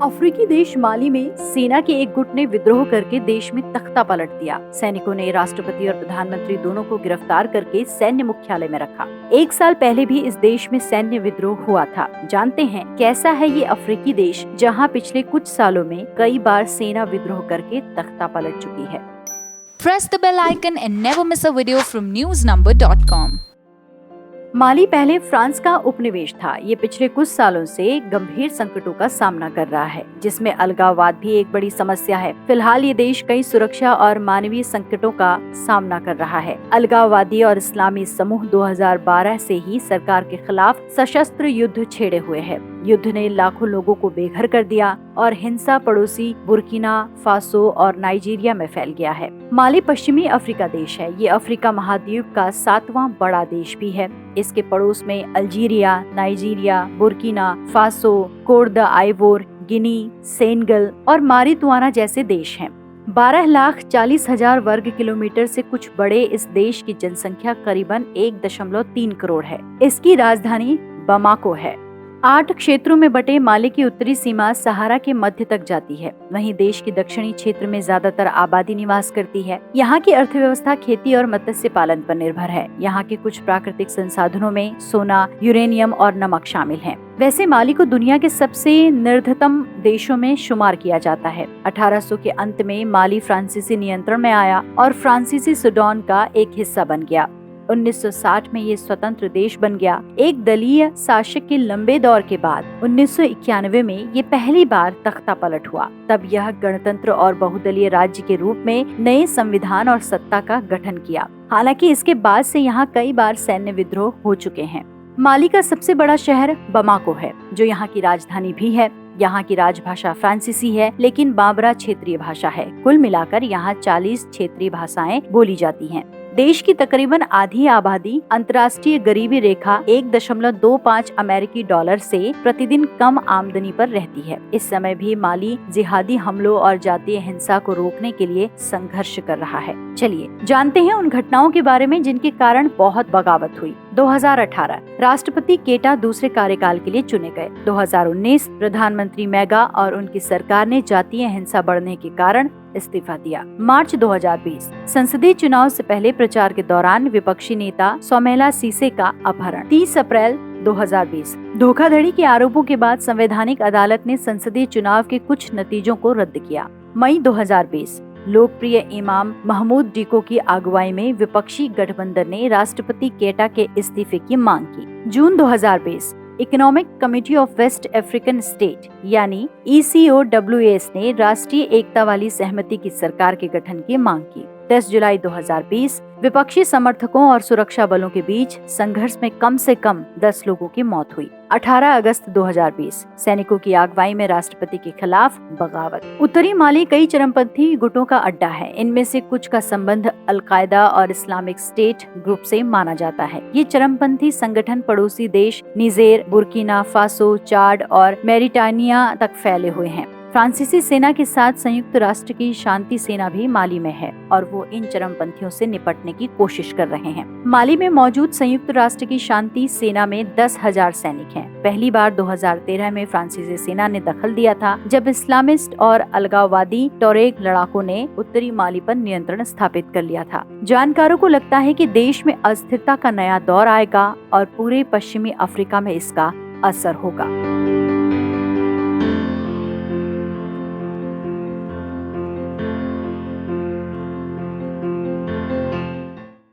अफ्रीकी देश माली में सेना के एक गुट ने विद्रोह करके देश में तख्ता पलट दिया। सैनिकों ने राष्ट्रपति और प्रधानमंत्री दोनों को गिरफ्तार करके सैन्य मुख्यालय में रखा। 1 साल पहले भी इस देश में सैन्य विद्रोह हुआ था। जानते हैं कैसा है ये अफ्रीकी देश, जहां पिछले कुछ सालों में कई बार सेना विद्रोह करके तख्ता पलट चुकी है। Press the bell icon and never miss a video from newsnumber.com। माली पहले फ्रांस का उपनिवेश था। ये पिछले कुछ सालों से गंभीर संकटों का सामना कर रहा है, जिसमें अलगाववाद भी एक बड़ी समस्या है। फिलहाल ये देश कई सुरक्षा और मानवीय संकटों का सामना कर रहा है। अलगाववादी और इस्लामी समूह 2012 से ही सरकार के खिलाफ सशस्त्र युद्ध छेड़े हुए है। युद्ध ने लाखों लोगों को बेघर कर दिया और हिंसा पड़ोसी बुर्किना फासो और नाइजीरिया में फैल गया है। माली पश्चिमी अफ्रीका देश है। ये अफ्रीका महाद्वीप का 7वां बड़ा देश भी है। इसके पड़ोस में Algeria, Nigeria, Burkina Faso, Cote d' Ivoire, Guinea, Senegal और मारितुआना जैसे देश हैं। 12,40,000 वर्ग किलोमीटर से कुछ बड़े इस देश की जनसंख्या करीबन 1.3 करोड़ है। इसकी राजधानी बमाको है। 8 क्षेत्रों में बटे माली की उत्तरी सीमा सहारा के मध्य तक जाती है। वहीं देश के दक्षिणी क्षेत्र में ज्यादातर आबादी निवास करती है। यहाँ की अर्थव्यवस्था खेती और मत्स्य पालन पर निर्भर है। यहाँ के कुछ प्राकृतिक संसाधनों में सोना, यूरेनियम और नमक शामिल हैं। वैसे माली को दुनिया के सबसे निर्धतम देशों में शुमार किया जाता है। 1800 के अंत में माली फ्रांसीसी नियंत्रण में आया और फ्रांसीसी सूडान का एक हिस्सा बन गया। 1960 में ये स्वतंत्र देश बन गया। एक दलीय शासक के लंबे दौर के बाद 1991 में ये पहली बार तख्ता पलट हुआ। तब यह गणतंत्र और बहुदलीय राज्य के रूप में नए संविधान और सत्ता का गठन किया। हालांकि इसके बाद से यहाँ कई बार सैन्य विद्रोह हो चुके हैं। माली का सबसे बड़ा शहर बमाको है, जो यहाँ की राजधानी भी है। यहाँ की राजभाषा फ्रांसीसी है, लेकिन बाबरा क्षेत्रीय भाषा है। कुल मिलाकर यहाँ 40 क्षेत्रीय भाषाएं बोली जाती हैं। देश की तकरीबन आधी आबादी अंतर्राष्ट्रीय गरीबी रेखा 1.25 अमेरिकी डॉलर से प्रतिदिन कम आमदनी पर रहती है। इस समय भी माली जिहादी हमलों और जातीय हिंसा को रोकने के लिए संघर्ष कर रहा है। चलिए जानते हैं उन घटनाओं के बारे में जिनके कारण बहुत बगावत हुई। 2018 राष्ट्रपति केटा दूसरे कार्यकाल के लिए चुने गए। 2019 प्रधानमंत्री मेगा और उनकी सरकार ने जातीय हिंसा बढ़ने के कारण इस्तीफा दिया। मार्च 2020 संसदीय चुनाव से पहले प्रचार के दौरान विपक्षी नेता सोमेला सीसे का अपहरण। 30 अप्रैल 2020 धोखाधड़ी के आरोपों के बाद संवैधानिक अदालत ने संसदीय चुनाव के कुछ नतीजों को रद्द किया। मई 2020 लोकप्रिय इमाम महमूद डिको की अगुवाई में विपक्षी गठबंधन ने राष्ट्रपति केटा के इस्तीफे की मांग की। जून 2020 Economic Committee of West African State यानी ECOWAS ने राष्ट्रीय एकता वाली सहमति की सरकार के गठन की मांग की। 10 जुलाई 2020 विपक्षी समर्थकों और सुरक्षा बलों के बीच संघर्ष में कम से कम 10 लोगों की मौत हुई। 18 अगस्त 2020 सैनिकों की अगुवाई में राष्ट्रपति के खिलाफ बगावत। उत्तरी माली कई चरमपंथी गुटों का अड्डा है। इनमें से कुछ का संबंध अलकायदा और इस्लामिक स्टेट ग्रुप से माना जाता है। ये चरमपंथी संगठन पड़ोसी देश निजेर, बुर्किना फासो, चाड और मैरिटानिया तक फैले हुए हैं। फ्रांसीसी सेना के साथ संयुक्त राष्ट्र की शांति सेना भी माली में है और वो इन चरमपंथियों से निपटने की कोशिश कर रहे हैं। माली में मौजूद संयुक्त राष्ट्र की शांति सेना में 10,000 सैनिक हैं। पहली बार 2013 में फ्रांसीसी सेना ने दखल दिया था, जब इस्लामिस्ट और अलगाववादी टोरेग लड़ाकों ने उत्तरी माली पर नियंत्रण स्थापित कर लिया था। जानकारों को लगता है कि देश में अस्थिरता का नया दौर आएगा और पूरे पश्चिमी अफ्रीका में इसका असर होगा।